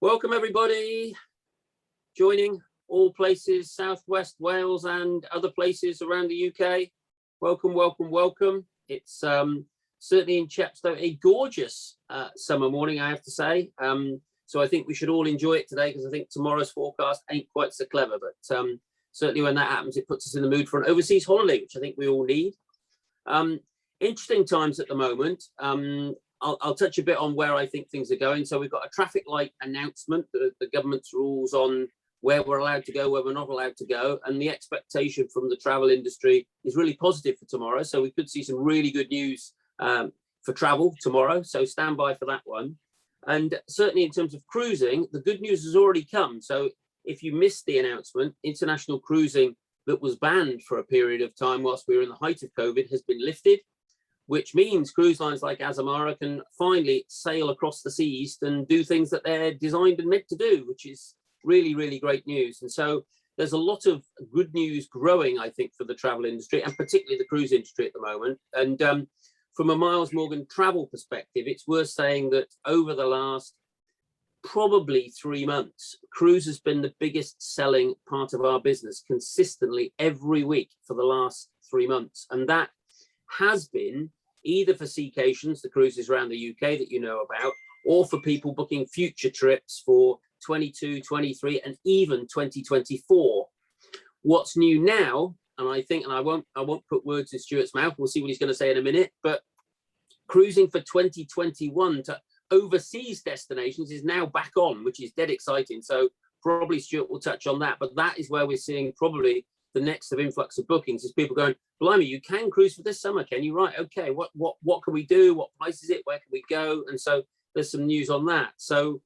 Welcome everybody joining all places, Southwest Wales and other places around the UK. Welcome, welcome, welcome. It's certainly in Chepstow a gorgeous summer morning, I have to say. So I think we should all enjoy it today, because I think tomorrow's forecast ain't quite so clever, but certainly when that happens, it puts us in the mood for an overseas holiday, which I think we all need. Interesting times at the moment. I'll touch a bit on where I think things are going. So we've got a traffic light announcement, the government's rules on where we're allowed to go, where we're not allowed to go. And the expectation from the travel industry is really positive for tomorrow. So we could see some really good news for travel tomorrow. So stand by for that one. And certainly in terms of cruising, the good news has already come. So if you missed the announcement, international cruising that was banned for a period of time whilst we were in the height of COVID has been lifted, which means cruise lines like Azamara can finally sail across the seas and do things that they're designed and meant to do, which is really, really great news. And so there's a lot of good news growing, I think, for the travel industry, and particularly the cruise industry at the moment. And from a Miles Morgan travel perspective, it's worth saying that over the last probably 3 months, cruise has been the biggest selling part of our business consistently every week for the last 3 months. And that has been either for Seacations, the cruises around the UK that you know about, or for people booking future trips for 22, 23, and even 2024. What's new now, and I think, and I won't put words in Stuart's mouth, we'll see what he's going to say in a minute, but cruising for 2021 to overseas destinations is now back on, which is dead exciting. So probably Stuart will touch on that, but that is where we're seeing probably the next of influx of bookings, is people going, blimey, you can cruise for this summer, can you? Right, okay, what can we do? What price is it? Where can we go? And so there's some news on that. So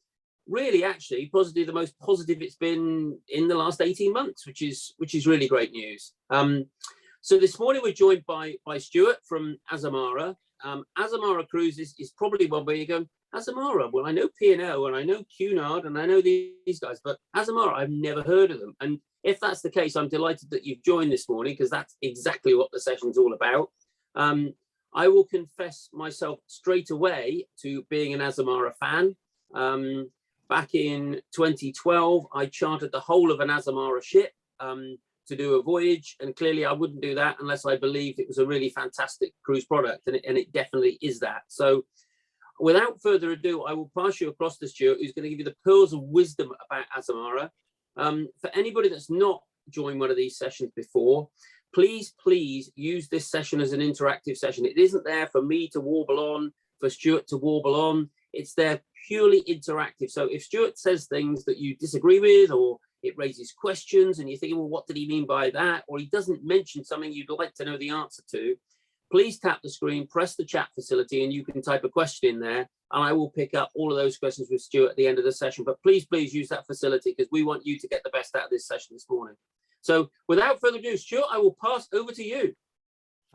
really, actually, positive, the most positive it's been in the last 18 months, which is really great news. So this morning we're joined by Stuart from Azamara. Azamara Cruises is probably one where you go, Azamara, well, I know P&O and I know Cunard and I know these guys, but Azamara, I've never heard of them. And if that's the case, I'm delighted that you've joined this morning, because that's exactly what the session's all about. I will confess myself straight away to being an Azamara fan. Back in 2012, I chartered the whole of an Azamara ship to do a voyage, and clearly I wouldn't do that unless I believed it was a really fantastic cruise product, and it definitely is that. So without further ado, I will pass you across to Stuart, who's going to give you the pearls of wisdom about Azamara. For anybody that's not joined one of these sessions before, please use this session as an interactive session. It isn't there for me to warble on, for Stuart to warble on. It's there purely interactive. So if Stuart says things that you disagree with, or it raises questions and you're thinking, well, what did he mean by that? Or he doesn't mention something you'd like to know the answer to, please tap the screen, press the chat facility, and you can type a question in there, and I will pick up all of those questions with Stuart at the end of the session. But please use that facility, because we want you to get the best out of this session this morning. So without further ado, Stuart, I will pass over to you.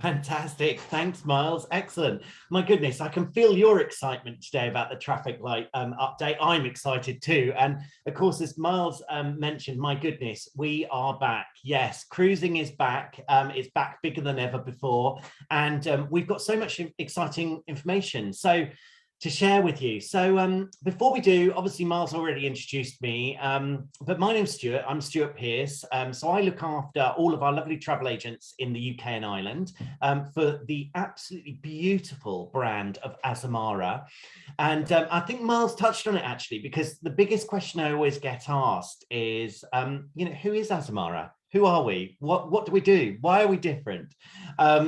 Fantastic. Thanks, Miles. Excellent. My goodness, I can feel your excitement today about the traffic light update. I'm excited too. And of course, as Miles mentioned, my goodness, we are back. Yes, cruising is back. It's back bigger than ever before. And we've got so much exciting information to share with you. So before we do, obviously Miles already introduced me, but my name's Stuart. I'm Stuart Pearce. So I look after all of our lovely travel agents in the UK and Ireland for the absolutely beautiful brand of Azamara. And I think Miles touched on it actually, because the biggest question I always get asked is, who is Azamara? Who are we? What do we do? Why are we different?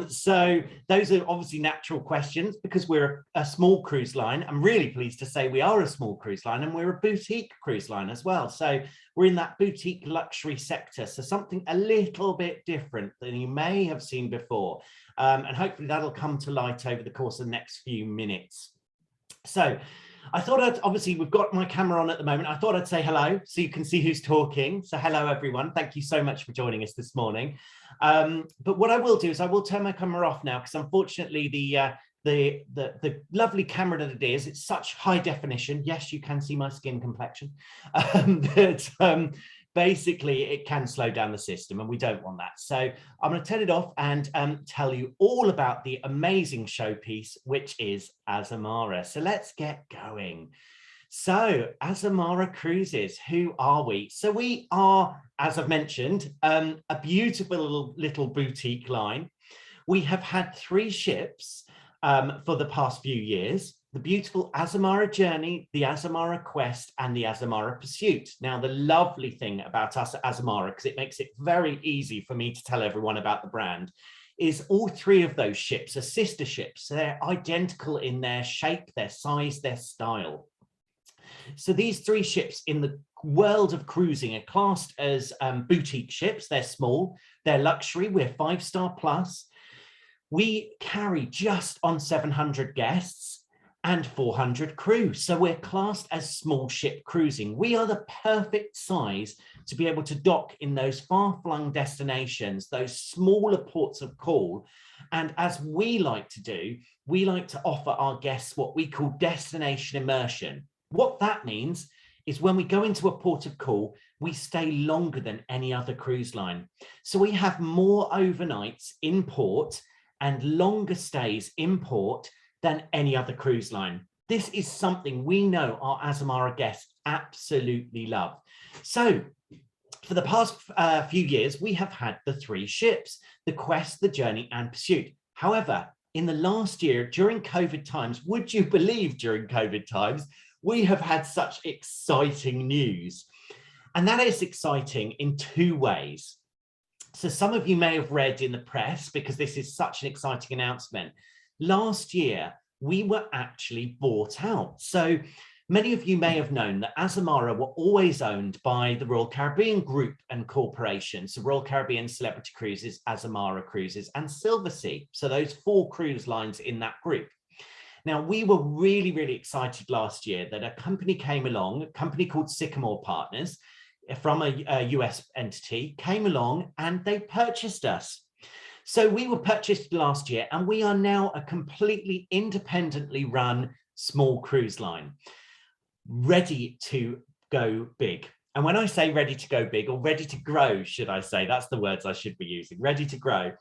So those are obviously natural questions, because we're a small cruise line. I'm really pleased to say we are a small cruise line, and we're a boutique cruise line as well. So we're in that boutique luxury sector. So something a little bit different than you may have seen before. And hopefully that'll come to light over the course of the next few minutes. So I thought obviously we've got my camera on at the moment. I thought I'd say hello so you can see who's talking. So hello, everyone. Thank you so much for joining us this morning. But what I will do is I will turn my camera off now, because unfortunately the lovely camera that it is, it's such high definition. Yes, you can see my skin complexion. Basically it can slow down the system, and we don't want that. So I'm going to turn it off and tell you all about the amazing showpiece, which is Azamara. So let's get going. So Azamara Cruises, who are we? So we are, as I've mentioned, a beautiful little boutique line. We have had 3 ships for the past few years: the beautiful Azamara Journey, the Azamara Quest, and the Azamara Pursuit. Now, the lovely thing about us at Azamara, because it makes it very easy for me to tell everyone about the brand, is all 3 of those ships are sister ships. So they're identical in their shape, their size, their style. So these 3 ships in the world of cruising are classed as boutique ships. They're small, they're luxury, we're 5-star plus. We carry just on 700 guests and 400 crew. So we're classed as small ship cruising. We are the perfect size to be able to dock in those far-flung destinations, those smaller ports of call. And as we like to do, we like to offer our guests what we call destination immersion. What that means is when we go into a port of call, we stay longer than any other cruise line. So we have more overnights in port and longer stays in port than any other cruise line. This is something we know our Azamara guests absolutely love. So for the past few years, we have had the 3 ships: the Quest, the Journey, and Pursuit. However, in the last year, during COVID times, would you believe during COVID times, we have had such exciting news. And that is exciting in 2 ways. So some of you may have read in the press, because this is such an exciting announcement. Last year, we were actually bought out. So many of you may have known that Azamara were always owned by the Royal Caribbean Group and Corporation. So Royal Caribbean Celebrity Cruises, Azamara Cruises, and Silversea. So those 4 cruise lines in that group. Now, we were really, really excited last year that a company came along, a company called Sycamore Partners, from a US entity, came along and they purchased us. So we were purchased last year, and we are now a completely independently run small cruise line, ready to go big. And when I say ready to go big, or ready to grow, should I say, that's the words I should be using, ready to grow,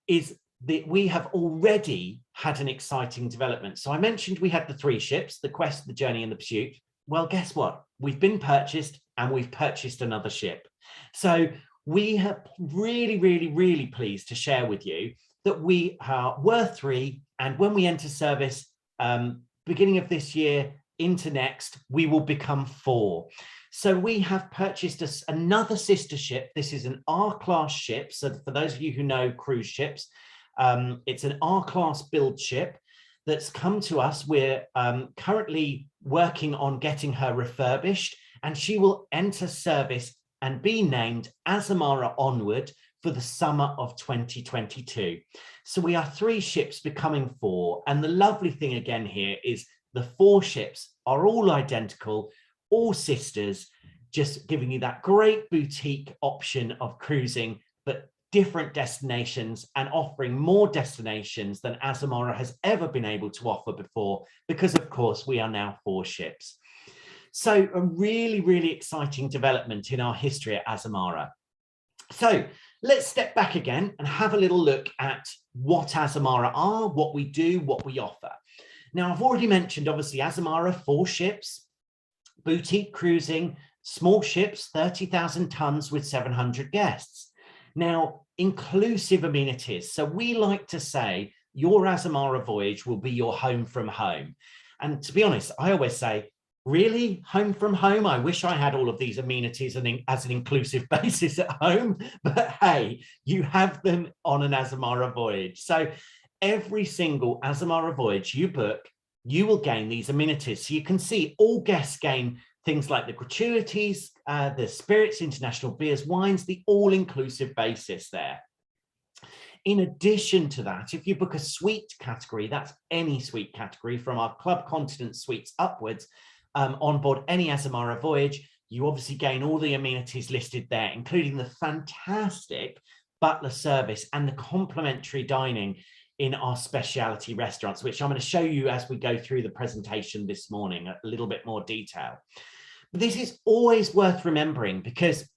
is that we have already had an exciting development. So I mentioned we had the 3 ships, the Quest, the Journey, and the Pursuit. Well, guess what? We've been purchased, and we've purchased another ship. So we are really, really, really pleased to share with you that we were 3, and when we enter service, beginning of this year into next, we will become 4. So we have purchased another sister ship. This is an R-class ship. So for those of you who know cruise ships, it's an R-class build ship that's come to us. We're currently working on getting her refurbished, and she will enter service and be named Azamara Onward for the summer of 2022. So we are 3 ships becoming 4. And the lovely thing again here is the 4 ships are all identical, all sisters, just giving you that great boutique option of cruising, but different destinations, and offering more destinations than Azamara has ever been able to offer before, because of course we are now 4 ships. So a really, really exciting development in our history at Azamara. So let's step back again and have a little look at what Azamara are, what we do, what we offer. Now, I've already mentioned, obviously, Azamara, 4 ships, boutique cruising, small ships, 30,000 tons with 700 guests. Now, inclusive amenities. So we like to say your Azamara voyage will be your home from home. And to be honest, I always say, really, home from home? I wish I had all of these amenities as an inclusive basis at home, but hey, you have them on an Azamara voyage. So every single Azamara voyage you book, you will gain these amenities. So you can see all guests gain things like the gratuities, the spirits, international beers, wines, the all-inclusive basis there. In addition to that, if you book a suite category, that's any suite category from our Club Continent suites upwards, on board any Azamara voyage, you obviously gain all the amenities listed there, including the fantastic butler service and the complimentary dining in our specialty restaurants, which I'm going to show you as we go through the presentation this morning, a little bit more detail. But this is always worth remembering, because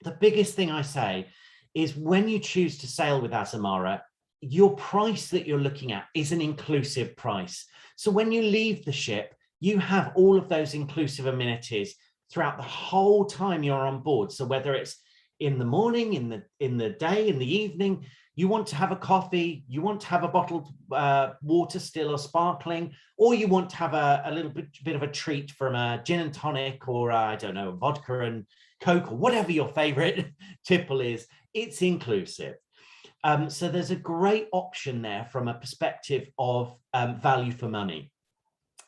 the biggest thing I say is when you choose to sail with Azamara, your price that you're looking at is an inclusive price. So when you leave the ship, you have all of those inclusive amenities throughout the whole time you're on board. So whether it's in the morning, in the day, in the evening, you want to have a coffee, you want to have a bottled water still or sparkling, or you want to have a little bit of a treat from a gin and tonic, or I don't know, vodka and Coke, or whatever your favorite tipple is, it's inclusive. So there's a great option there from a perspective of value for money.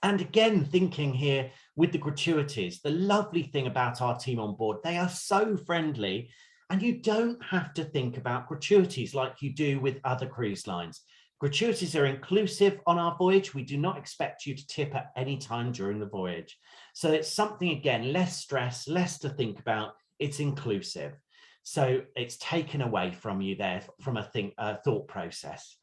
And again, thinking here with the gratuities, the lovely thing about our team on board, they are so friendly, and you don't have to think about gratuities like you do with other cruise lines. Gratuities are inclusive on our voyage. We do not expect you to tip at any time during the voyage. So it's something, again, less stress, less to think about. It's inclusive. So it's taken away from you there from a thought process.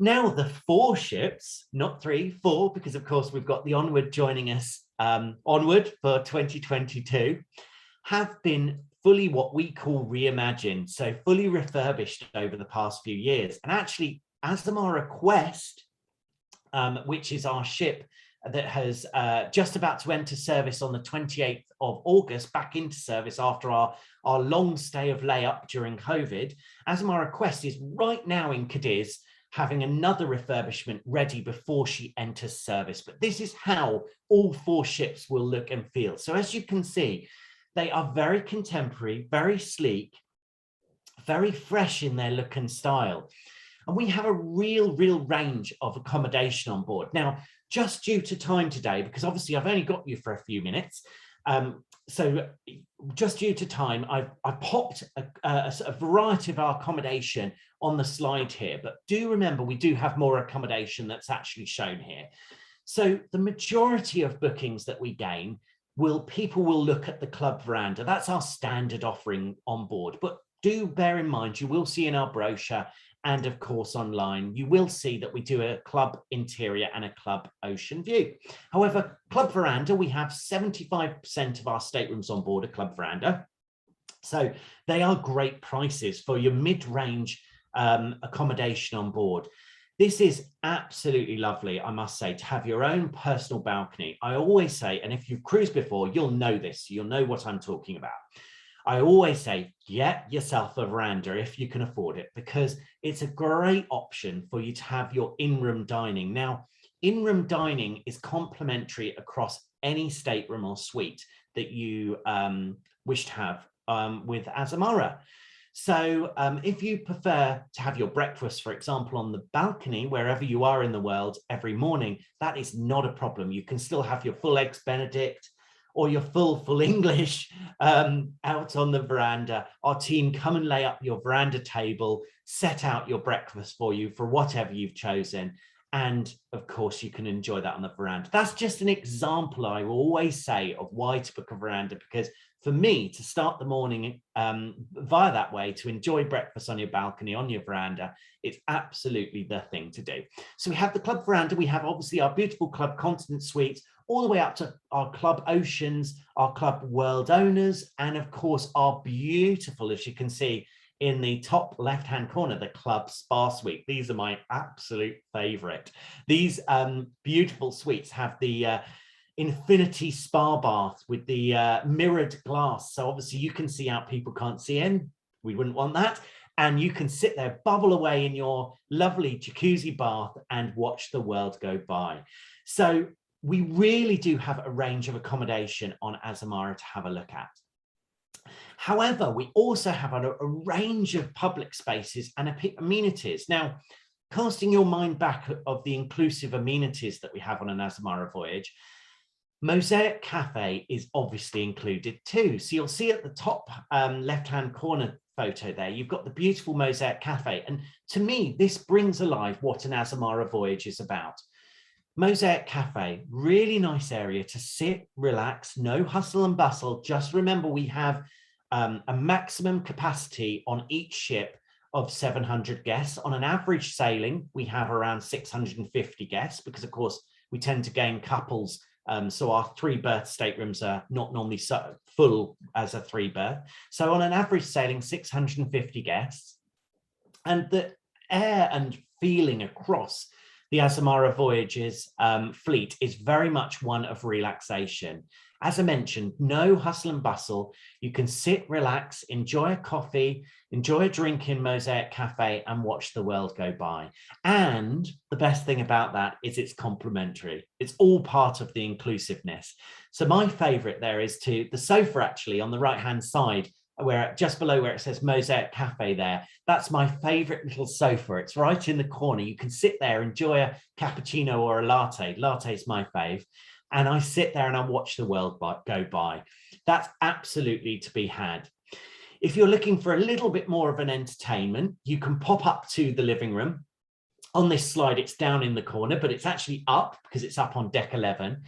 Now the 4 ships, not 3, 4, because of course we've got the Onward joining us onward for 2022, have been fully what we call reimagined, so fully refurbished over the past few years. And actually Azamara Quest, which is our ship that has just about to enter service on the 28th of August, back into service after our long stay of layup during COVID. Azamara Quest is right now in Cadiz, having another refurbishment ready before she enters service. But this is how all 4 ships will look and feel. So as you can see, they are very contemporary, very sleek, very fresh in their look and style. And we have a real range of accommodation on board. Now, just due to time today, because obviously I've only got you for a few minutes, so just due to time, I've popped a variety of our accommodation on the slide here, but do remember we do have more accommodation that's actually shown here. So the majority of bookings that we gain, people will look at the club veranda. That's our standard offering on board, but do bear in mind, you will see in our brochure and of course online, you will see that we do a club interior and a club ocean view. However, club veranda, we have 75% of our staterooms on board a club veranda. So they are great prices for your mid-range accommodation on board. This is absolutely lovely, I must say, to have your own personal balcony. I always say, and if you've cruised before, you'll know this, you'll know what I'm talking about. I always say, get yourself a veranda if you can afford it, because it's a great option for you to have your in-room dining. Now, in-room dining is complimentary across any stateroom or suite that you wish to have with Azamara. So if you prefer to have your breakfast, for example, on the balcony, wherever you are in the world every morning, that is not a problem. You can still have your full Eggs Benedict or your full English out on the veranda. Our team come and lay up your veranda table, set out your breakfast for you for whatever you've chosen. And of course, you can enjoy that on the veranda. That's just an example, I will always say, of why to book a veranda, because for me to start the morning via that way, to enjoy breakfast on your balcony, on your veranda, it's absolutely the thing to do. So we have the club veranda, we have obviously our beautiful club continent suites, all the way up to our club oceans, our club world owners, and of course our beautiful, as you can see in the top left-hand corner, the club spa suite. These are my absolute favorite. These beautiful suites have the infinity spa bath with the mirrored glass. So obviously you can see out, people can't see in. We wouldn't want that. And you can sit there, bubble away in your lovely jacuzzi bath and watch the world go by. So we really do have a range of accommodation on Azamara to have a look at. However, we also have a range of public spaces and amenities. Now, casting your mind back of the inclusive amenities that we have on an Azamara voyage, Mosaic Cafe is obviously included too. So you'll see at the top left-hand corner photo there, you've got the beautiful Mosaic Cafe. And to me, this brings alive what an Azamara voyage is about. Mosaic Cafe, really nice area to sit, relax, no hustle and bustle. Just remember, we have a maximum capacity on each ship of 700 guests. On an average sailing, we have around 650 guests because, of course, we tend to gain couples. So our 3-berth staterooms are not normally so full as a 3-berth. So on an average sailing, 650 guests. And the air and feeling across the Azamara Voyages fleet is very much one of relaxation. As I mentioned, no hustle and bustle. You can sit, relax, enjoy a coffee, enjoy a drink in Mosaic Cafe and watch the world go by. And the best thing about that is it's complimentary. It's all part of the inclusiveness. So my favorite there is the sofa actually on the right-hand side, where just below where it says Mosaic Cafe there. That's my favorite little sofa. It's right in the corner. You can sit there, enjoy a cappuccino or a latte. Latte is my fave. And I sit there and I watch the world go by. That's absolutely to be had. If you're looking for a little bit more of an entertainment, you can pop up to the living room. On this slide, it's down in the corner, but it's actually up because it's up on deck 11.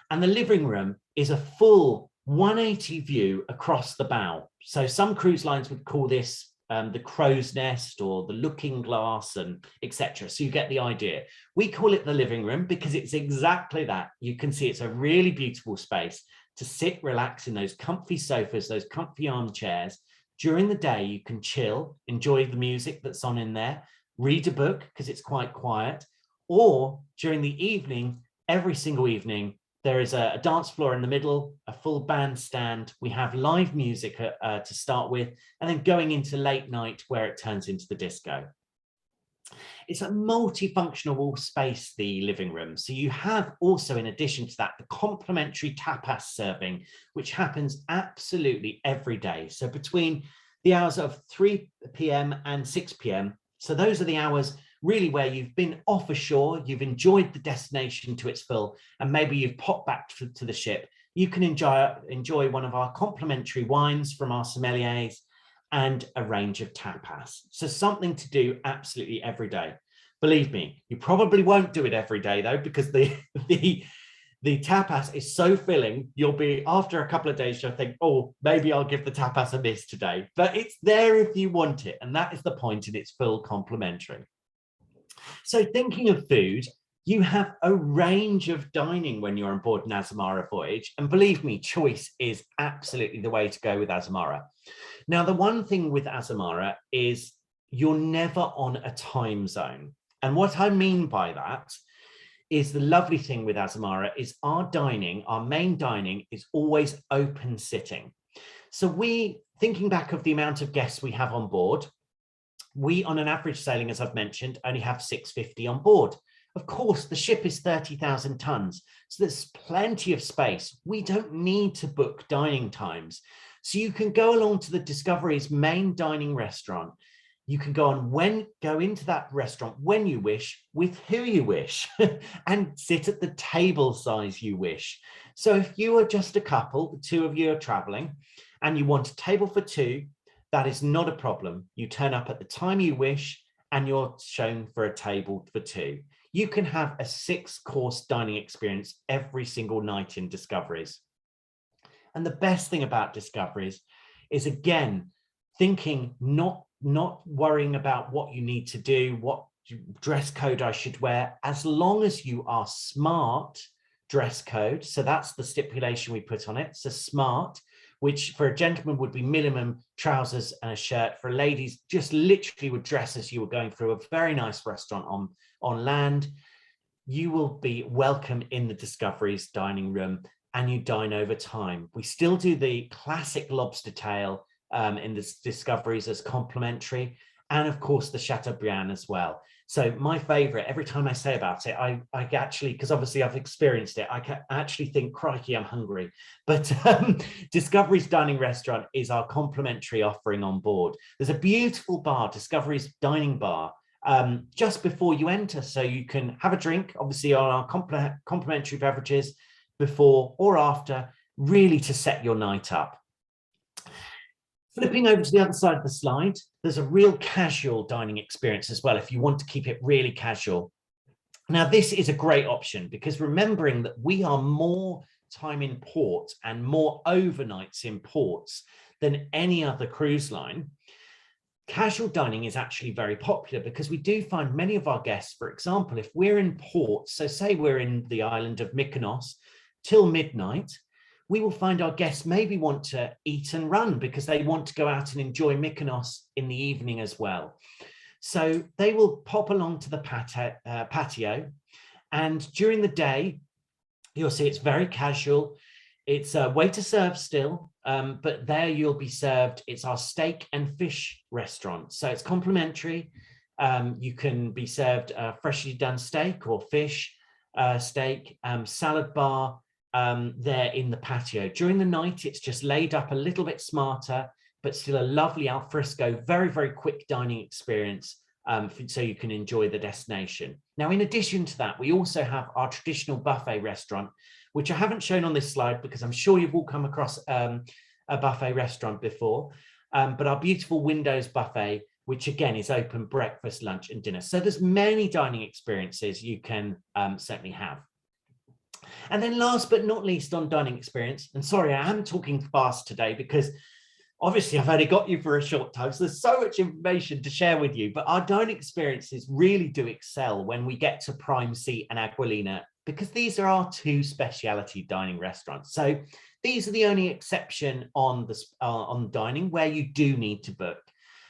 And the living room is a full 180 view across the bow. So some cruise lines would call this the crow's nest or the looking glass and etc. So you get the idea. We call it the living room because it's exactly that. You can see it's a really beautiful space to sit, relax in those comfy sofas, those comfy armchairs. During the day, you can chill, enjoy the music that's on in there, read a book because it's quite quiet, or during the evening, every single evening, there is a dance floor in the middle, a full bandstand. We have live music to start with, and then going into late night where it turns into the disco. It's a multifunctional space, the living room. So you have also, in addition to that, the complimentary tapas serving, which happens absolutely every day. So between the hours of 3 p.m. and 6 p.m. So those are the hours really where you've been off ashore, you've enjoyed the destination to its full, and maybe you've popped back to the ship. You can enjoy one of our complimentary wines from our sommeliers and a range of tapas. So something to do absolutely every day. Believe me, you probably won't do it every day though, because the tapas is so filling, you'll be, after a couple of days, you'll think, oh, maybe I'll give the tapas a miss today. But it's there if you want it. And that is the point, and it's full complimentary. So thinking of food, you have a range of dining when you're on board an Azamara Voyage. And believe me, choice is absolutely the way to go with Azamara. Now, the one thing with Azamara is you're never on a time zone. And what I mean by that is the lovely thing with Azamara is our main dining is always open sitting. So thinking back of the amount of guests we have on board, we, on an average sailing, as I've mentioned, only have 650 on board. Of course, the ship is 30,000 tons, so there's plenty of space. We don't need to book dining times. So you can go along to the Discovery's main dining restaurant. You can go into that restaurant when you wish, with who you wish, and sit at the table size you wish. So if you are just a couple, the two of you are traveling, and you want a table for two, that is not a problem. You turn up at the time you wish and you're shown for a table for two. You can have a 6-course dining experience every single night in Discoveries. And the best thing about Discoveries is, again, thinking, not worrying about what you need to do, what dress code I should wear, as long as you are smart dress code. So that's the stipulation we put on it. So smart, which for a gentleman would be minimum trousers and a shirt. For ladies, just literally would dress as you were going through a very nice restaurant on land. You will be welcome in the Discovery's dining room, and you dine over time. We still do the classic lobster tail in the Discoveries as complimentary, and of course the Chateaubriand as well. So my favorite, every time I say about it, I actually, because obviously I've experienced it, I can actually think, crikey, I'm hungry. But Discovery's Dining Restaurant is our complimentary offering on board. There's a beautiful bar, Discovery's Dining Bar, just before you enter. So you can have a drink, obviously on our complimentary beverages before or after, really to set your night up. Flipping over to the other side of the slide, there's a real casual dining experience as well, if you want to keep it really casual. Now, this is a great option because remembering that we are more time in port and more overnights in ports than any other cruise line, casual dining is actually very popular because we do find many of our guests, for example, if we're in port, so say we're in the island of Mykonos till midnight, we will find our guests maybe want to eat and run because they want to go out and enjoy Mykonos in the evening as well. So they will pop along to the patio, and during the day, you'll see it's very casual. It's a waiter serve still, but there you'll be served. It's our steak and fish restaurant. So it's complimentary. You can be served freshly done steak or fish steak, salad bar there in the patio. During the night, it's just laid up a little bit smarter, but still a lovely al fresco, very, very quick dining experience. So you can enjoy the destination. Now, in addition to that, we also have our traditional buffet restaurant, which I haven't shown on this slide because I'm sure you've all come across a buffet restaurant before, but our beautiful Windows buffet, which again is open breakfast, lunch and dinner. So there's many dining experiences you can certainly have. And then last but not least on dining experience, and sorry, I am talking fast today because obviously, I've only got you for a short time, so there's so much information to share with you, but our dining experiences really do excel when we get to Prime C and Aquilina, because these are our two specialty dining restaurants. So these are the only exception on dining where you do need to book.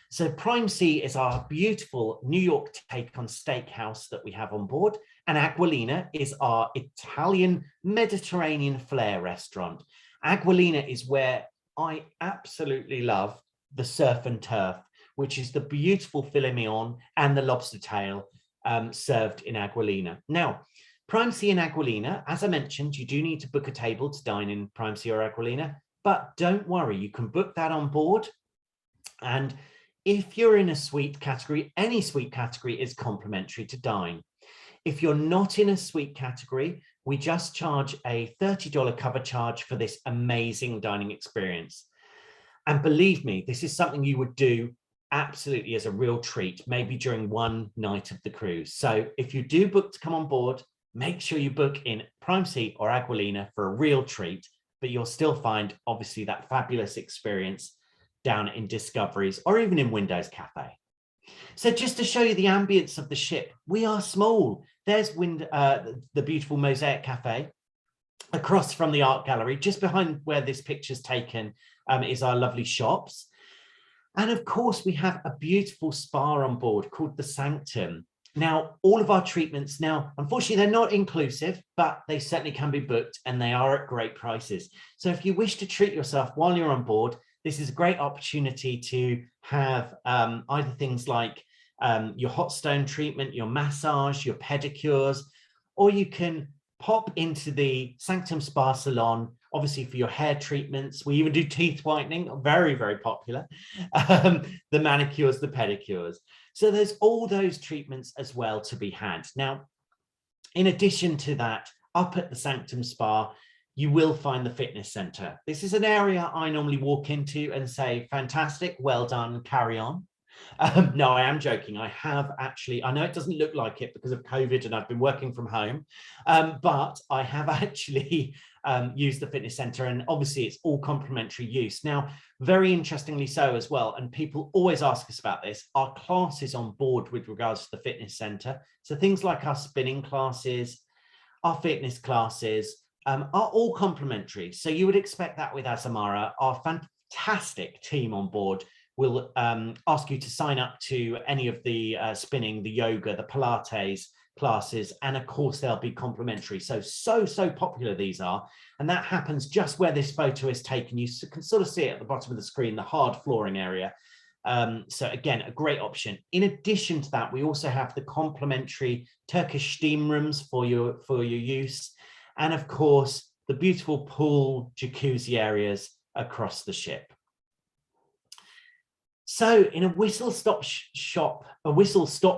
So Prime C is our beautiful New York take on steakhouse that we have on board, and Aquilina is our Italian Mediterranean flair restaurant. Aquilina is where I absolutely love the surf and turf, which is the beautiful filet mignon and the lobster tail served in Aquilina. Now, Prime C and Aquilina, as I mentioned, you do need to book a table to dine in Prime C or Aquilina, but don't worry, you can book that on board. And if you're in a suite category, any suite category is complimentary to dine. If you're not in a suite category, we just charge a $30 cover charge for this amazing dining experience. And believe me, this is something you would do absolutely as a real treat, maybe during one night of the cruise. So if you do book to come on board, make sure you book in Prime C or Aquilina for a real treat, but you'll still find obviously that fabulous experience down in Discoveries or even in Windows Cafe. So just to show you the ambience of the ship, we are small. There's the beautiful Mosaic Cafe across from the art gallery. Just behind where this picture's taken is our lovely shops. And of course, we have a beautiful spa on board called the Sanctum. Now, all of our treatments now, unfortunately, they're not inclusive, but they certainly can be booked and they are at great prices. So if you wish to treat yourself while you're on board, this is a great opportunity to have either things like your hot stone treatment, your massage, your pedicures, or you can pop into the Sanctum Spa Salon, obviously for your hair treatments. We even do teeth whitening, very, very popular. The manicures, the pedicures. So there's all those treatments as well to be had. Now, in addition to that, up at the Sanctum Spa, you will find the fitness center. This is an area I normally walk into and say, fantastic, well done, carry on. No, I am joking. I have actually, I know it doesn't look like it because of COVID and I've been working from home, but I have actually used the fitness center, and obviously it's all complimentary use. Now, very interestingly so as well, and people always ask us about this, our classes on board with regards to the fitness center. So things like our spinning classes, our fitness classes, are all complimentary. So you would expect that with Azamara. Our fantastic team on board will ask you to sign up to any of the spinning, the yoga, the Pilates classes, and of course they'll be complimentary. So popular these are, and that happens just where this photo is taken. You can sort of see it at the bottom of the screen, the hard flooring area. So again, a great option. In addition to that, we also have the complimentary Turkish steam rooms for your use. And of course, the beautiful pool, jacuzzi areas across the ship. So in a whistle-stop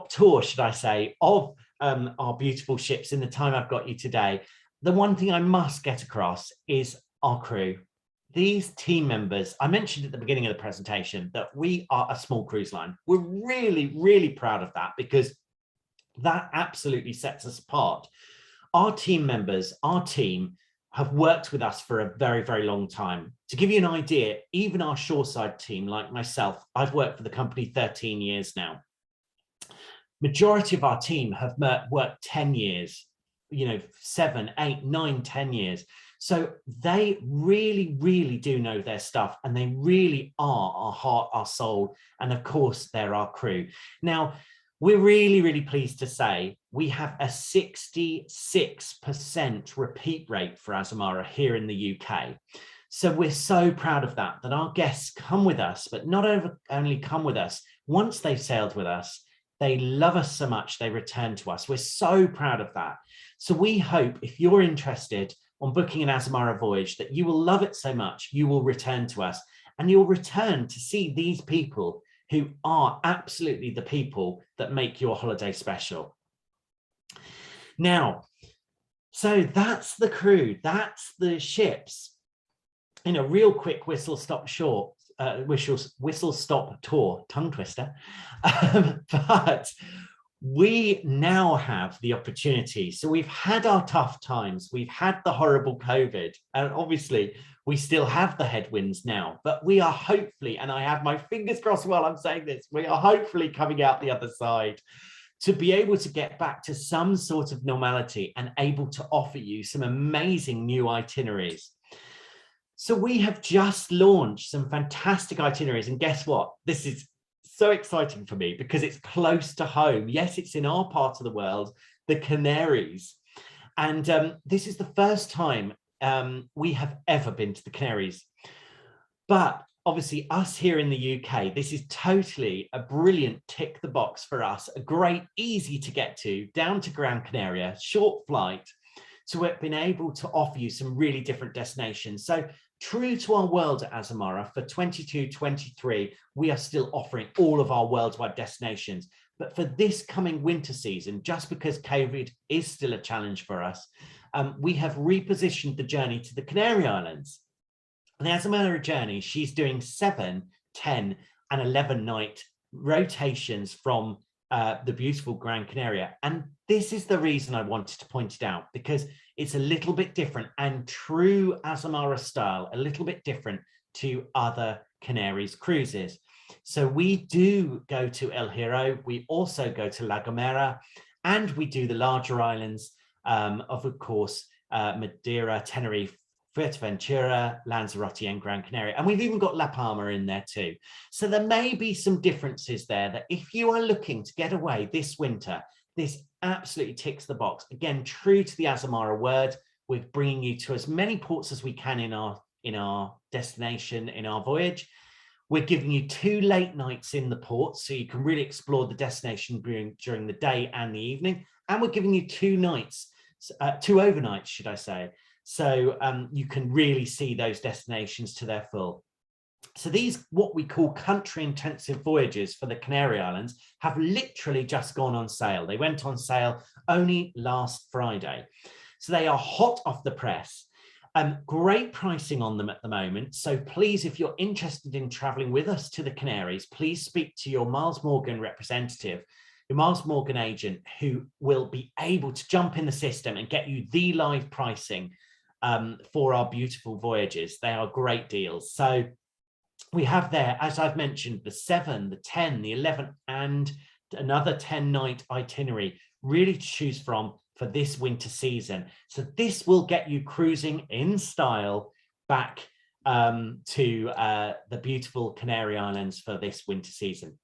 tour, should I say, of our beautiful ships in the time I've got you today, the one thing I must get across is our crew. These team members, I mentioned at the beginning of the presentation that we are a small cruise line. We're really, really proud of that because that absolutely sets us apart. Our team members, our team, have worked with us for a very, very long time. To give you an idea, even our shoreside team, like myself, I've worked for the company 13 years now. Majority of our team have worked 10 years, 7, 8, 9, 10 years. So they really, really do know their stuff, and they really are our heart, our soul, and of course, they're our crew. Now, we're really, really pleased to say we have a 66% repeat rate for Azamara here in the UK. So we're so proud of that, that our guests come with us, but not only come with us, once they've sailed with us, they love us so much, they return to us. We're so proud of that. So we hope if you're interested on booking an Azamara voyage, that you will love it so much, you will return to us, and you'll return to see these people who are absolutely the people that make your holiday special. Now, so that's the crew, that's the ships. In a real quick whistle stop tour, tongue twister. But we now have the opportunity. So we've had our tough times, we've had the horrible COVID, and obviously we still have the headwinds now, but we are hopefully, and I have my fingers crossed while I'm saying this, we are hopefully coming out the other side to be able to get back to some sort of normality and able to offer you some amazing new itineraries. So we have just launched some fantastic itineraries, and guess what? This is so exciting for me because it's close to home. Yes, it's in our part of the world, the Canaries. And this is the first time we have ever been to the Canaries. But obviously us here in the UK, this is totally a brilliant tick the box for us, a great, easy to get to, down to Gran Canaria, short flight. So we've been able to offer you some really different destinations. So true to our world at Azamara, for 22-23, we are still offering all of our worldwide destinations. But for this coming winter season, just because COVID is still a challenge for us, we have repositioned the journey to the Canary Islands. And the Azamara journey, she's doing 7, 10, and 11 night rotations from the beautiful Gran Canaria. And this is the reason I wanted to point it out, because it's a little bit different and true Azamara style, a little bit different to other Canaries cruises. So we do go to El Hierro, we also go to La Gomera, and we do the larger islands of course, Madeira, Tenerife, Fuerteventura, Lanzarote, and Gran Canaria. And we've even got La Palma in there too. So there may be some differences there that if you are looking to get away this winter, this absolutely ticks the box. Again, true to the Azamara word, we're bringing you to as many ports as we can in our destination, in our voyage. We're giving you 2 late nights in the port, so you can really explore the destination during the day and the evening. And we're giving you 2 nights, 2 overnights, should I say. So you can really see those destinations to their full. So these, what we call country intensive voyages for the Canary Islands, have literally just gone on sale. They went on sale only last Friday. So they are hot off the press. Great pricing on them at the moment. So please, if you're interested in traveling with us to the Canaries, please speak to your Miles Morgan representative, your Miles Morgan agent, who will be able to jump in the system and get you the live pricing for our beautiful voyages. They are great deals. So we have there, as I've mentioned, the 7, the 10, the 11, and another 10-night itinerary, really to choose from for this winter season. So this will get you cruising in style back to the beautiful Canary Islands for this winter season.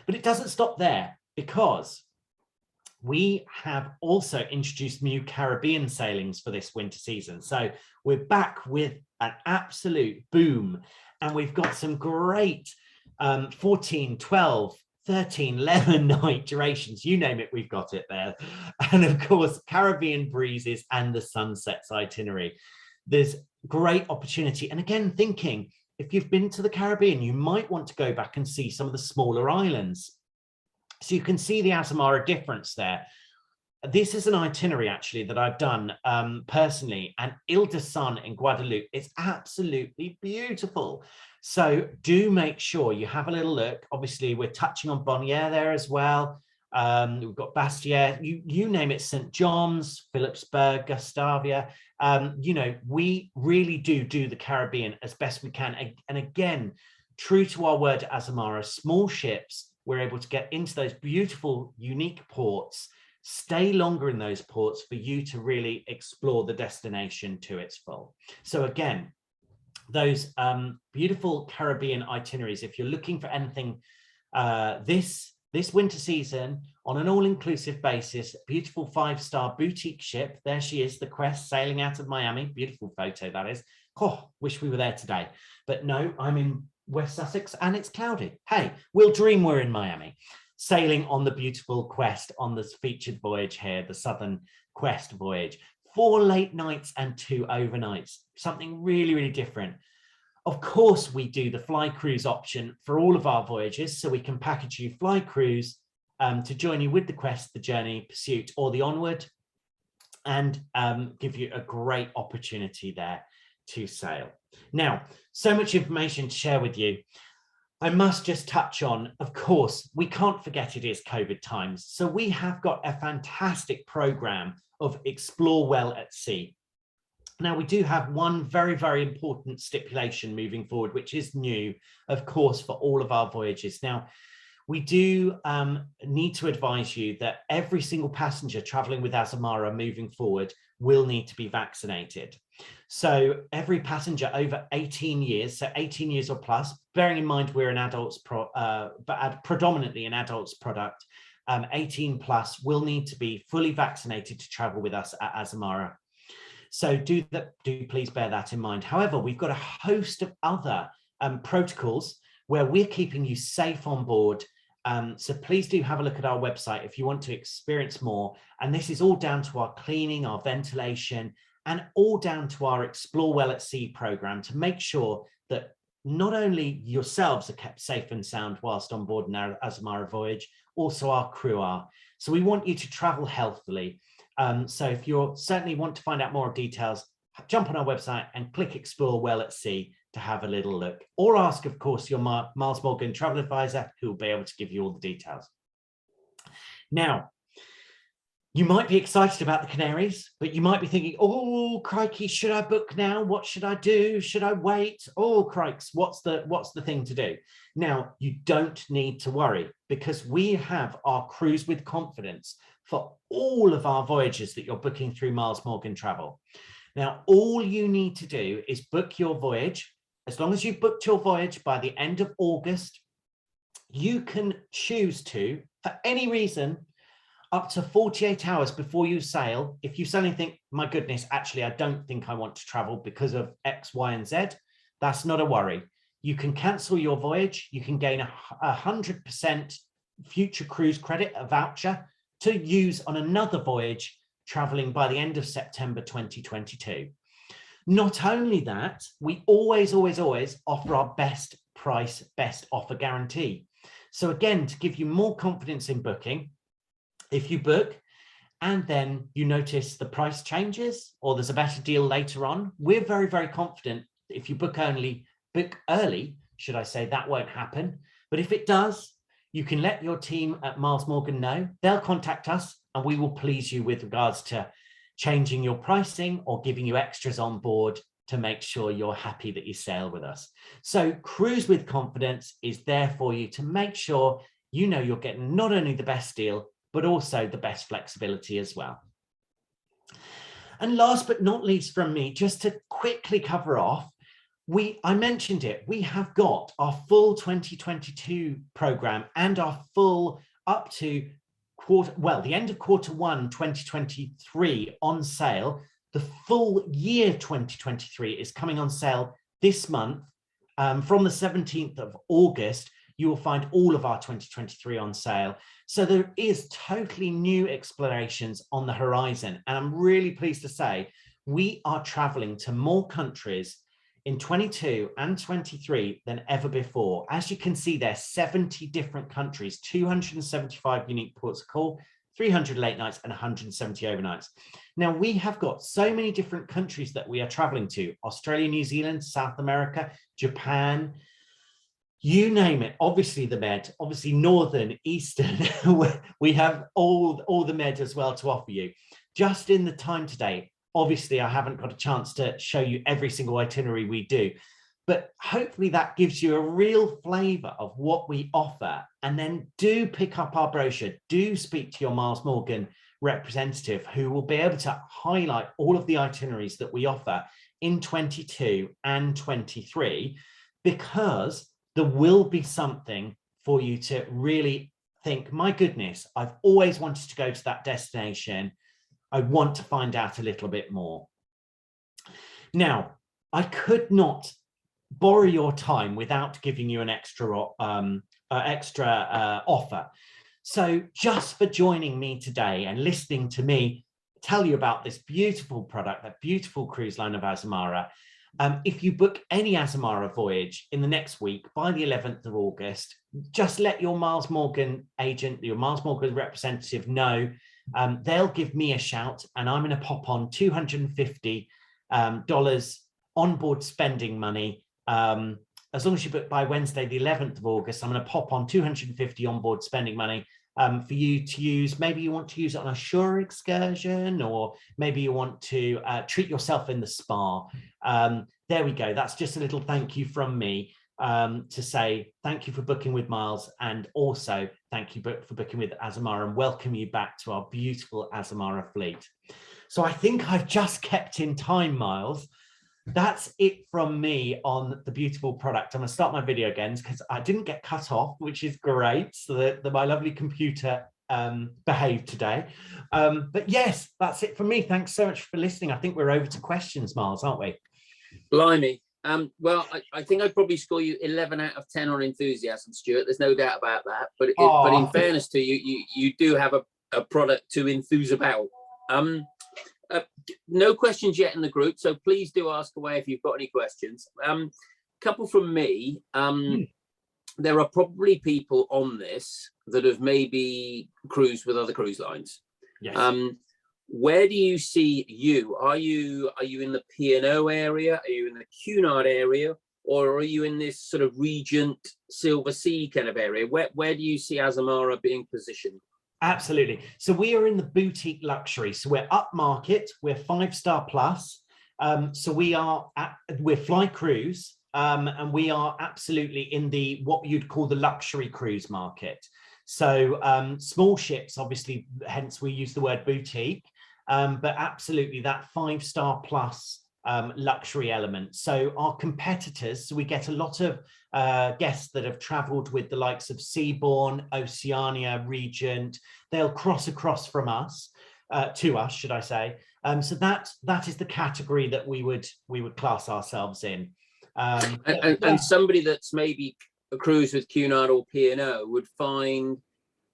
But it doesn't stop there, because we have also introduced new Caribbean sailings for this winter season. So we're back with an absolute boom, and we've got some great 14, 12, 13, 11 night durations, you name it, we've got it there. And of course, Caribbean breezes and the sunsets itinerary. There's great opportunity. And again, thinking, if you've been to the Caribbean, you might want to go back and see some of the smaller islands. So you can see the Azamara difference there. This is an itinerary actually that I've done personally, and Ile de Sun in Guadeloupe is absolutely beautiful. So do make sure you have a little look. Obviously, we're touching on Bonnières there as well. We've got Bastia, you name it, St. John's, Philipsburg, Gustavia. You know, we really do the Caribbean as best we can. And again, true to our word at Azamara, small ships, we're able to get into those beautiful, unique ports stay longer in those ports for you to really explore the destination to its full. So again, those beautiful Caribbean itineraries, if you're looking for anything this winter season on an all-inclusive basis, beautiful 5-star boutique ship. There she is, the Quest, sailing out of Miami. Beautiful photo, that is. Oh, wish we were there today. But no, I'm in West Sussex and it's cloudy. Hey, we'll dream we're in Miami. Sailing on the beautiful Quest on this featured voyage here, the Southern Quest voyage. 4 late nights and 2 overnights. Something really, really different. Of course, we do the fly cruise option for all of our voyages, so we can package you fly cruise to join you with the Quest, the Journey, Pursuit, or the Onward, and give you a great opportunity there to sail. Now, so much information to share with you. I must just touch on, of course, we can't forget it is COVID times. So we have got a fantastic program of Explore Well at Sea. Now, we do have one very, very important stipulation moving forward, which is new, of course, for all of our voyages. Now, we do need to advise you that every single passenger traveling with Azamara moving forward will need to be vaccinated. So every passenger over 18 years, so 18 years or plus, bearing in mind we're an adults, predominantly an adults product, 18 plus will need to be fully vaccinated to travel with us at Azamara. So do please bear that in mind. However, we've got a host of other protocols where we're keeping you safe on board. So please do have a look at our website if you want to experience more. And this is all down to our cleaning, our ventilation, and all down to our Explore Well at Sea program to make sure that not only yourselves are kept safe and sound whilst on board in our Azamara voyage, also our crew are. So we want you to travel healthily. So if you certainly want to find out more details, jump on our website and click Explore Well at Sea to have a little look, or ask, of course, your Miles Morgan travel advisor, who will be able to give you all the details. Now, you might be excited about the Canaries, but you might be thinking, oh, crikey, should I book now? What should I do? Should I wait? Oh, crikes, what's the thing to do? Now, you don't need to worry, because we have our Cruise with Confidence for all of our voyages that you're booking through Miles Morgan Travel. Now, all you need to do is book your voyage. As long as you've booked your voyage by the end of August, you can choose to, for any reason, up to 48 hours before you sail, if you suddenly think, my goodness, actually, I don't think I want to travel because of X, Y, and Z, that's not a worry. You can cancel your voyage. You can gain 100% future cruise credit, a voucher, to use on another voyage traveling by the end of September 2022. Not only that, we always offer our best price, best offer guarantee. So again, to give you more confidence in booking, if you book and then you notice the price changes or there's a better deal later on, we're very, very confident if you book early, should I say, that won't happen. But if it does, you can let your team at Miles Morgan know. They'll contact us and we will please you with regards to changing your pricing or giving you extras on board to make sure you're happy that you sail with us. So Cruise with Confidence is there for you to make sure you know you're getting not only the best deal, but also the best flexibility as well. And last but not least from me, just to quickly cover off, I mentioned it, we have got our full 2022 program and our full up to the end of Q1 2023 on sale. The full year 2023 is coming on sale this month. From the 17th of August, you will find all of our 2023 on sale. So there is totally new explorations on the horizon. And I'm really pleased to say we are traveling to more countries in 22 and 23 than ever before. As you can see there, 70 different countries, 275 unique ports of call, 300 late nights and 170 overnights. Now we have got so many different countries that we are traveling to: Australia, New Zealand, South America, Japan, you name it. Obviously the Med, obviously Northern, Eastern, we have all the Med as well to offer you. Just in the time today, obviously I haven't got a chance to show you every single itinerary we do, but hopefully that gives you a real flavor of what we offer. And then do pick up our brochure, do speak to your Miles Morgan representative who will be able to highlight all of the itineraries that we offer in 22 and 23, because there will be something for you to really think, my goodness, I've always wanted to go to that destination. I want to find out a little bit more. Now, I could not borrow your time without giving you an extra offer. So just for joining me today and listening to me tell you about this beautiful product, that beautiful cruise line of Azamara, if you book any Azamara voyage in the next week by the 11th of August, just let your Miles Morgan agent, your Miles Morgan representative know. They'll give me a shout, and I'm going to pop on $250 onboard spending money. As long as you book by Wednesday, the 11th of August, I'm going to pop on $250 onboard spending money for you to use. Maybe you want to use it on a shore excursion, or maybe you want to treat yourself in the spa. There we go. That's just a little thank you from me to say thank you for booking with Miles, and also thank you for booking with Azamara, and welcome you back to our beautiful Azamara fleet. So I think I've just kept in time, Miles. That's it from me on the beautiful product. I'm going to start my video again because I didn't get cut off, which is great. So that my lovely computer behaved today. But yes, that's it from me. Thanks so much for listening. I think we're over to questions, Miles, aren't we? Blimey. Well, I think I'd probably score you 11 out of 10 on enthusiasm, Stuart. There's no doubt about that. But in fairness to you, you do have a product to enthuse about. No questions yet in the group, so please do ask away if you've got any questions. Couple from me. There are probably people on this that have maybe cruised with other cruise lines. Yes. Where do you see you? Are you in the P&O area? Are you in the Cunard area? Or are you in this sort of Regent, Silver Sea kind of area? Where do you see Azamara being positioned? Absolutely. So we are in the boutique luxury. So we're upmarket. We're 5-star plus. So we're fly cruise, and we are absolutely in the what you'd call the luxury cruise market. So small ships, obviously, hence we use the word boutique, but absolutely that 5-star plus luxury element. So our competitors, so we get a lot of guests that have traveled with the likes of Seabourn, Oceania, Regent. They'll cross across from us to us, should I say. So that is the category that we would class ourselves in. And somebody that's maybe a cruise with Cunard or P&O would find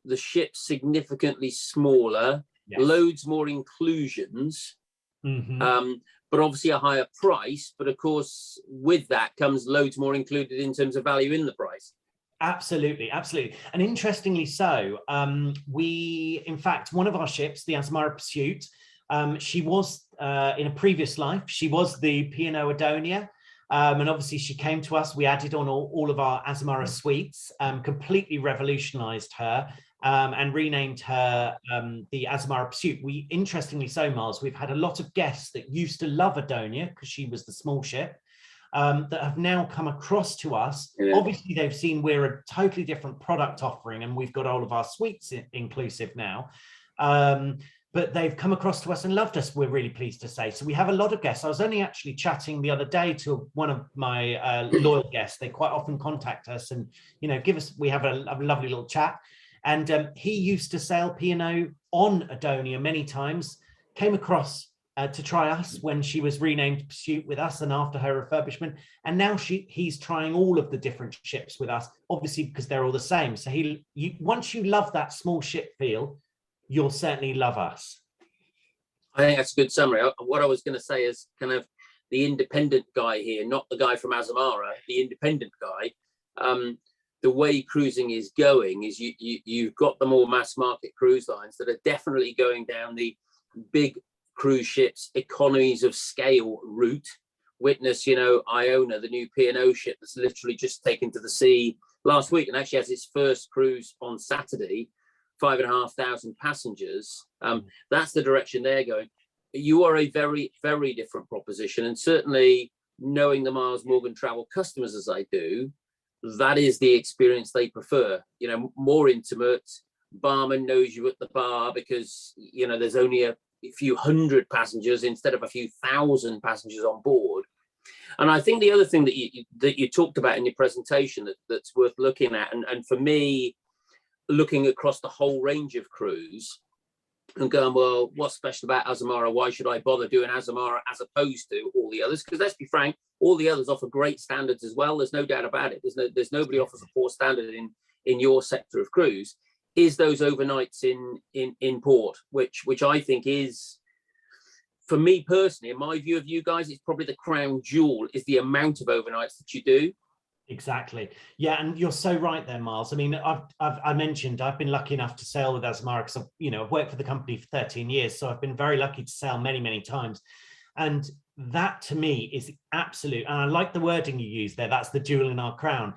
the ship significantly smaller, yes, loads more inclusions, but obviously a higher price. But of course, with that comes loads more included in terms of value in the price. Absolutely, absolutely. And interestingly so, in fact, one of our ships, the Azamara Pursuit, she was, in a previous life, she was the P&O Adonia. And obviously she came to us, we added on all of our Azamara suites, completely revolutionized her, and renamed her the Azamara Pursuit. Interestingly so, Miles, we've had a lot of guests that used to love Adonia because she was the small ship, that have now come across to us. Yeah. Obviously, they've seen we're a totally different product offering, and we've got all of our suites inclusive now. But they've come across to us and loved us, we're really pleased to say. So we have a lot of guests. I was only actually chatting the other day to one of my loyal guests. They quite often contact us and, we have a lovely little chat. And he used to sail P&O on Adonia many times, came across to try us when she was renamed Pursuit with us and after her refurbishment. And now he's trying all of the different ships with us, obviously because they're all the same. So once you love that small ship feel, you'll certainly love us. I think that's a good summary. What I was going to say is kind of the independent guy here, not the guy from Azamara, the independent guy. The way cruising is going is you've got the more mass market cruise lines that are definitely going down the big cruise ships, economies of scale route. Witness, Iona, the new P&O ship that's literally just taken to the sea last week and actually has its first cruise on Saturday. 5,500 passengers. That's the direction they're going. You are a very, very different proposition, and certainly knowing the Miles Morgan travel customers as I do, that is the experience they prefer. More intimate, barman knows you at the bar because, you know, there's only a few hundred passengers instead of a few thousand passengers on board. And I think the other thing that you talked about in your presentation that's worth looking at, and for me, looking across the whole range of crews and going, well, what's special about Azamara? Why should I bother doing Azamara as opposed to all the others? Because let's be frank, all the others offer great standards as well. There's no doubt about it. There's nobody offers a poor standard in your sector of cruise. Is those overnights in port, which I think is, for me personally, in my view of you guys, it's probably the crown jewel, is the amount of overnights that you do. Exactly. Yeah, and you're so right there, Miles. I mean, I mentioned I've been lucky enough to sail with Azamara because I've worked for the company for 13 years, so I've been very lucky to sail many, many times. And that to me is the absolute, and I like the wording you use there, that's the jewel in our crown,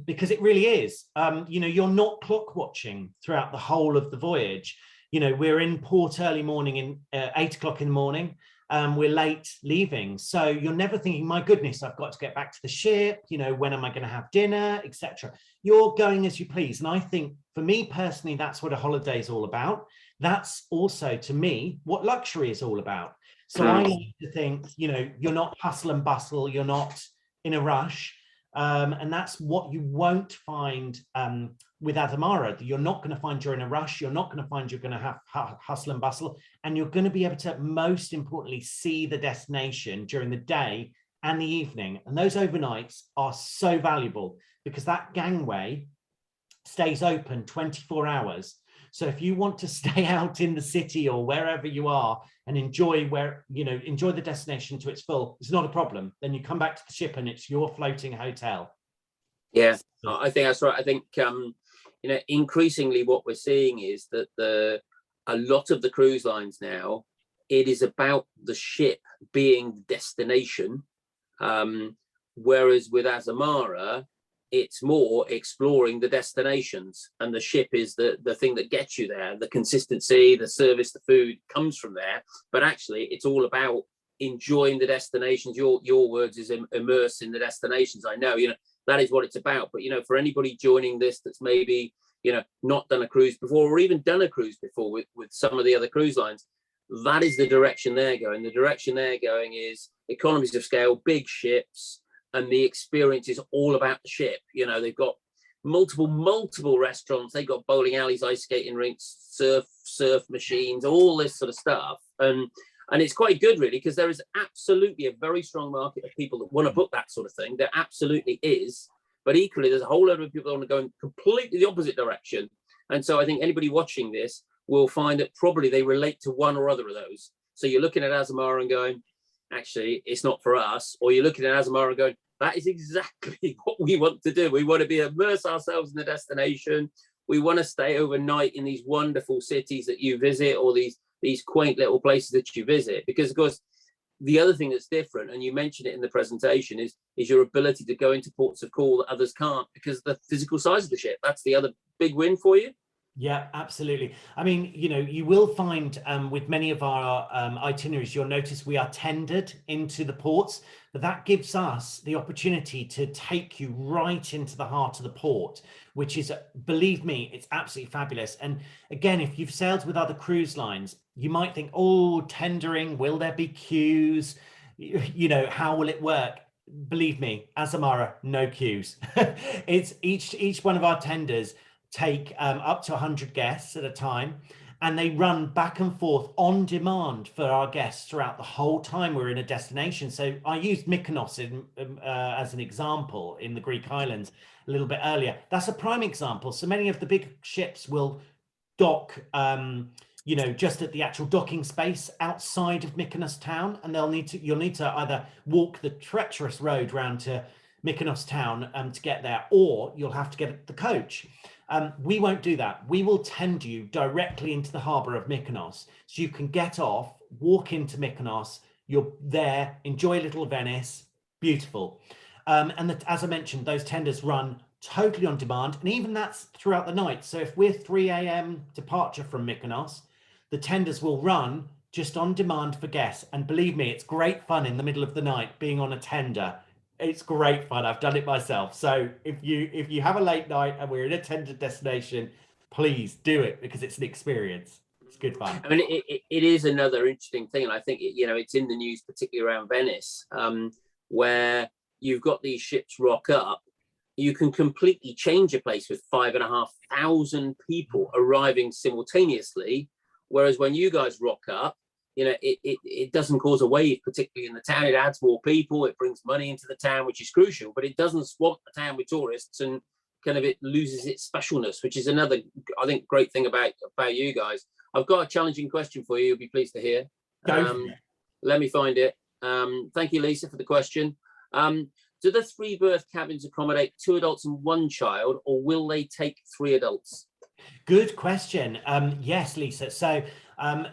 because it really is. You're not clock watching throughout the whole of the voyage. We're in port early morning in 8 o'clock in the morning. We're late leaving, so you're never thinking, my goodness, I've got to get back to the ship, when am I going to have dinner, etc. You're going as you please. And I think for me personally, that's what a holiday is all about. That's also, to me, what luxury is all about. So I like to think, you're not hustle and bustle, you're not in a rush. And that's what you won't find with Azamara. You're not going to find you're in a rush. You're not going to find you're going to have hustle and bustle. And you're going to be able to, most importantly, see the destination during the day and the evening. And those overnights are so valuable because that gangway stays open 24 hours. So if you want to stay out in the city or wherever you are and enjoy the destination to its full, it's not a problem. Then you come back to the ship and it's your floating hotel. Yeah, I think that's right. I think, increasingly what we're seeing is that a lot of the cruise lines now, it is about the ship being the destination. Whereas with Azamara, it's more exploring the destinations, and the ship is the thing that gets you there. The consistency, the service, the food comes from there, but actually it's all about enjoying the destinations. Your words is immerse in the destinations. I know, that is what it's about. But, for anybody joining this that's maybe, not done a cruise before, or even done a cruise before with some of the other cruise lines, that is the direction they're going. The direction they're going is economies of scale, big ships, and the experience is all about the ship. They've got multiple restaurants. They've got bowling alleys, ice skating rinks, surf machines, all this sort of stuff. And it's quite good, really, because there is absolutely a very strong market of people that want to book that sort of thing. There absolutely is. But equally, there's a whole load of people that want to go in completely the opposite direction. And so I think anybody watching this will find that probably they relate to one or other of those. So you're looking at Azamara and going, actually, it's not for us. Or you're looking at Azamara and going, that is exactly what we want to do. We want to immerse ourselves in the destination. We want to stay overnight in these wonderful cities that you visit, or these quaint little places that you visit. Because, of course, the other thing that's different, and you mentioned it in the presentation, is your ability to go into ports of call that others can't because of the physical size of the ship. That's the other big win for you. Yeah, absolutely. I mean, you will find with many of our itineraries, you'll notice we are tendered into the ports, but that gives us the opportunity to take you right into the heart of the port, which is, believe me, it's absolutely fabulous. And again, if you've sailed with other cruise lines, you might think, oh, tendering, will there be queues? How will it work? Believe me, Azamara, no queues. It's each one of our tenders take up to 100 guests at a time, and they run back and forth on demand for our guests throughout the whole time we're in a destination. So I used Mykonos as an example in the Greek islands a little bit earlier. That's a prime example. So many of the big ships will dock just at the actual docking space outside of Mykonos town, and you'll need to either walk the treacherous road round to Mykonos town to get there, or you'll have to get the coach. We won't do that. We will tend you directly into the harbour of Mykonos, so you can get off, walk into Mykonos, you're there, enjoy little Venice, beautiful. As I mentioned, those tenders run totally on demand, and even that's throughout the night. So if we're 3 a.m. departure from Mykonos, the tenders will run just on demand for guests. And believe me, it's great fun in the middle of the night being on a tender. It's great fun. I've done it myself. So if you have a late night and we're in a tender destination, please do it, because it's an experience. It's good fun. I mean, it is another interesting thing, and I think it's in the news, particularly around Venice, where you've got these ships rock up. You can completely change a place with 5,500 people arriving simultaneously, whereas when you guys rock up, it doesn't cause a wave, particularly in the town. It adds more people, it brings money into the town, which is crucial, but it doesn't swamp the town with tourists, and kind of it loses its specialness, which is another, I think, great thing about you guys. I've got a challenging question for you. You'll be pleased to hear. Let me find it. Thank you, Lisa, for the question. Do the 3 berth cabins accommodate 2 adults and 1 child, or will they take 3 adults? Good question. Yes, Lisa. So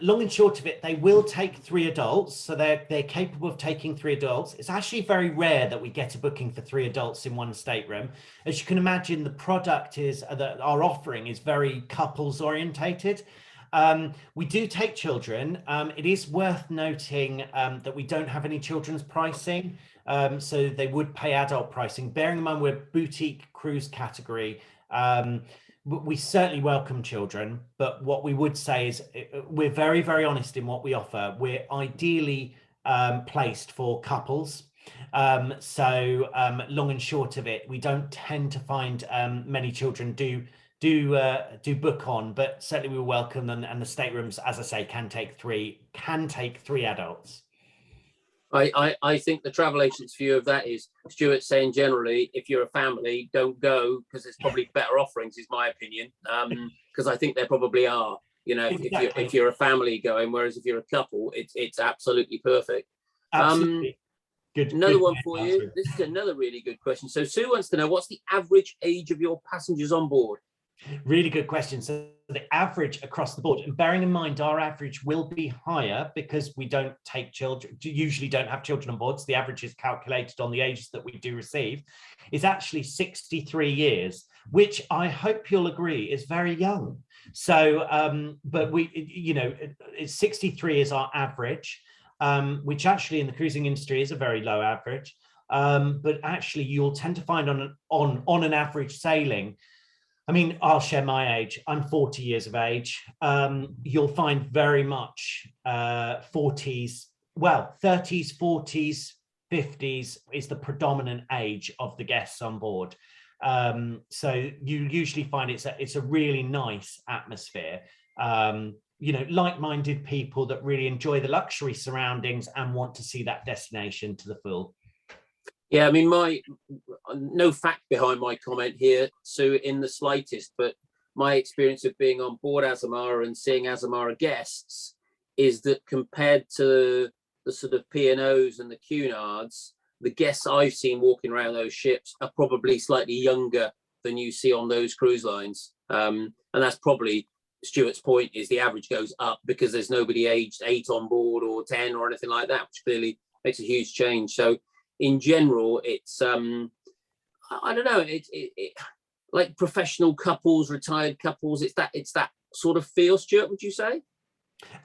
long and short of it, they will take 3 adults. So they're capable of taking 3 adults. It's actually very rare that we get a booking for 3 adults in 1 stateroom. As you can imagine, the product is that our offering is very couples orientated. We do take children. It is worth noting that we don't have any children's pricing. So they would pay adult pricing. Bearing in mind we're boutique cruise category, we certainly welcome children, but what we would say is we're very, very honest in what we offer. We're ideally placed for couples. So long and short of it, we don't tend to find many children do book on, but certainly we welcome them, and the staterooms, as I say, can take 3 adults. I think the travel agent's view of that is, Stuart saying generally, if you're a family, don't go, because there's probably better offerings, is my opinion. Because I think there probably are, exactly. if you're a family going, whereas if you're a couple, it's absolutely perfect. Absolutely. Good. Another one for you. This is another really good question. So Sue wants to know, what's the average age of your passengers on board? Really good question. So the average across the board, and bearing in mind our average will be higher because we don't take children, usually don't have children on board, so the average is calculated on the ages that we do receive, is actually 63 years, which I hope you'll agree is very young. So but it's 63 is our average, which actually in the cruising industry is a very low average, but actually you'll tend to find on an average sailing, I mean, I'll share my age. I'm 40 years of age. You'll find very much 40s, well, 30s, 40s, 50s is the predominant age of the guests on board. So you usually find it's a really nice atmosphere. Like-minded people that really enjoy the luxury surroundings and want to see that destination to the full. Yeah, I mean, no fact behind my comment here, Sue, in the slightest, but my experience of being on board Azamara and seeing Azamara guests is that compared to the sort of P&Os and the Cunards, the guests I've seen walking around those ships are probably slightly younger than you see on those cruise lines. And that's probably Stuart's point, is the average goes up because there's nobody aged 8 on board or 10 or anything like that, which clearly makes a huge change. So in general, it's I don't know, it like professional couples, retired couples, it's that sort of feel, Stuart, would you say?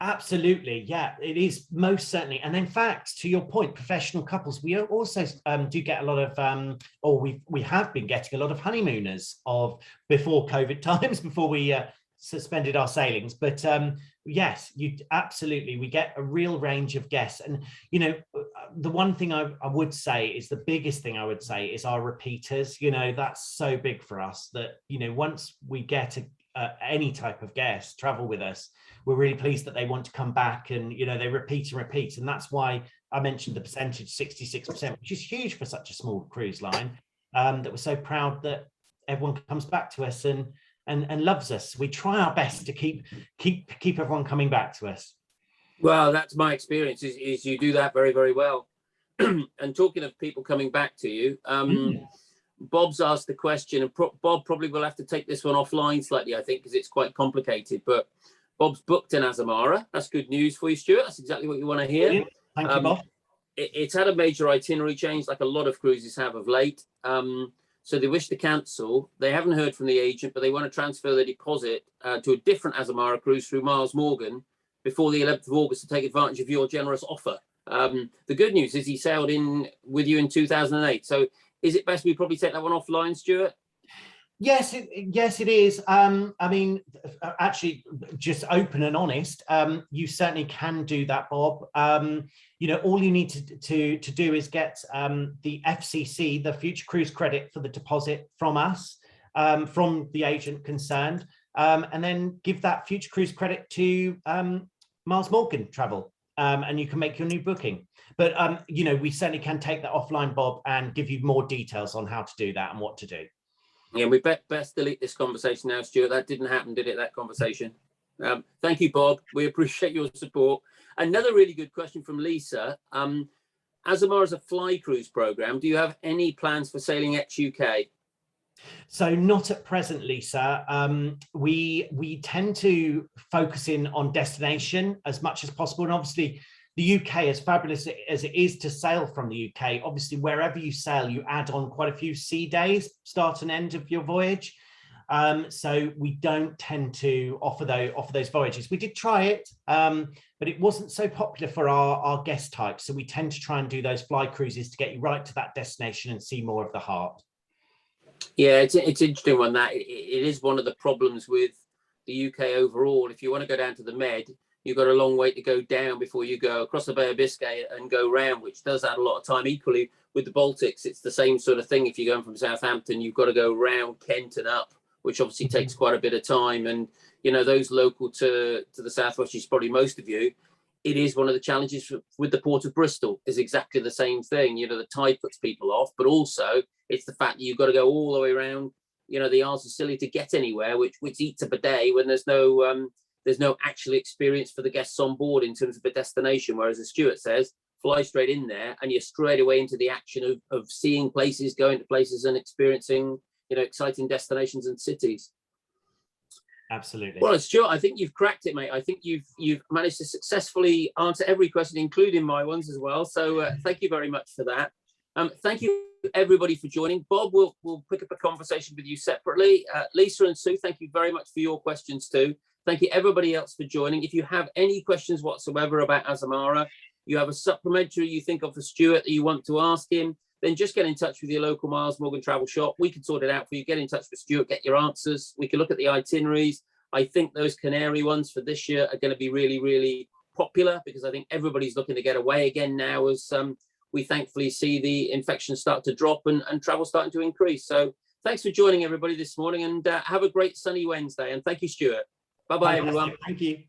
Absolutely, yeah, it is most certainly. And in fact, to your point, professional couples, we also do get a lot of or we have been getting a lot of honeymooners of before COVID times, before we suspended our sailings. But yes, we get a real range of guests. And the one thing I would say is, the biggest thing I would say is our repeaters. That's so big for us that once we get any type of guest travel with us, we're really pleased that they want to come back, and they repeat and repeat. And that's why I mentioned the percentage, 66%, which is huge for such a small cruise line, that we're so proud that everyone comes back to us and loves us. We try our best to keep everyone coming back to us. Well, that's my experience, is you do that very, very well. And talking of people coming back to you, Bob's asked the question, and Bob probably will have to take this one offline slightly, I think, because it's quite complicated, but Bob's booked in Azamara. That's good news for you, Stuart. That's exactly what you want to hear. Thank you, Bob. It's had a major itinerary change, like a lot of cruises have of late. So they wish to cancel. They haven't heard from the agent, but they want to transfer their deposit to a different Azamara cruise through Miles Morgan before the 11th of August to take advantage of your generous offer. The good news is he sailed in with you in 2008. So is it best we probably take that one offline, Stuart? Yes, yes, it is. I mean, actually, just open and honest, you certainly can do that, Bob. All you need to do is get the FCC, the Future Cruise Credit for the deposit from us, from the agent concerned, and then give that Future Cruise Credit to Miles Morgan Travel, and you can make your new booking. But we certainly can take that offline, Bob, and give you more details on how to do that and what to do. Yeah, we best delete this conversation now, Stuart. That didn't happen, did it, that conversation? Thank you, Bob. We appreciate your support. Another really good question from Lisa. Azamara is a fly cruise program. Do you have any plans for sailing ex-UK? So not at present, Lisa. We tend to focus in on destination as much as possible. And obviously, the UK, as fabulous as it is to sail from the UK, obviously, wherever you sail, you add on quite a few sea days, start and end of your voyage. So we don't tend to offer those voyages. We did try it, but it wasn't so popular for our guest type. So we tend to try and do those fly cruises to get you right to that destination and see more of the heart. Yeah, it's an interesting one. That it is one of the problems with the UK overall. If you want to go down to the Med, you've got a long way to go down before you go across the Bay of Biscay and go round, which does add a lot of time. Equally with the Baltics, it's the same sort of thing. If you're going from Southampton, you've got to go round Kent and up, which obviously takes quite a bit of time. And, those local to the Southwest, which is probably most of you, it is one of the challenges with the Port of Bristol is exactly the same thing. The tide puts people off, but also it's the fact that you've got to go all the way around, the Isles of Scilly to get anywhere, which eats up a day when there's no actual experience for the guests on board in terms of a destination. Whereas as Stuart says, fly straight in there and you're straight away into the action of seeing places, going to places and experiencing, exciting destinations and cities. Absolutely. Well, Stuart, I think you've cracked it, mate. I think you've managed to successfully answer every question, including my ones as well. So thank you very much for that. Thank you everybody for joining. Bob, we'll pick up a conversation with you separately. Lisa and Sue, thank you very much for your questions too. Thank you everybody else for joining. If you have any questions whatsoever about Azamara, you have a supplementary you think of for Stuart that you want to ask him, then just get in touch with your local Miles Morgan travel shop. We can sort it out for you. Get in touch with Stuart, get your answers. We can look at the itineraries. I think those Canary ones for this year are going to be really, really popular because I think everybody's looking to get away again now as we thankfully see the infections start to drop and travel starting to increase. So thanks for joining everybody this morning and have a great sunny Wednesday. And thank you, Stuart. Bye-bye, everyone. Thank you.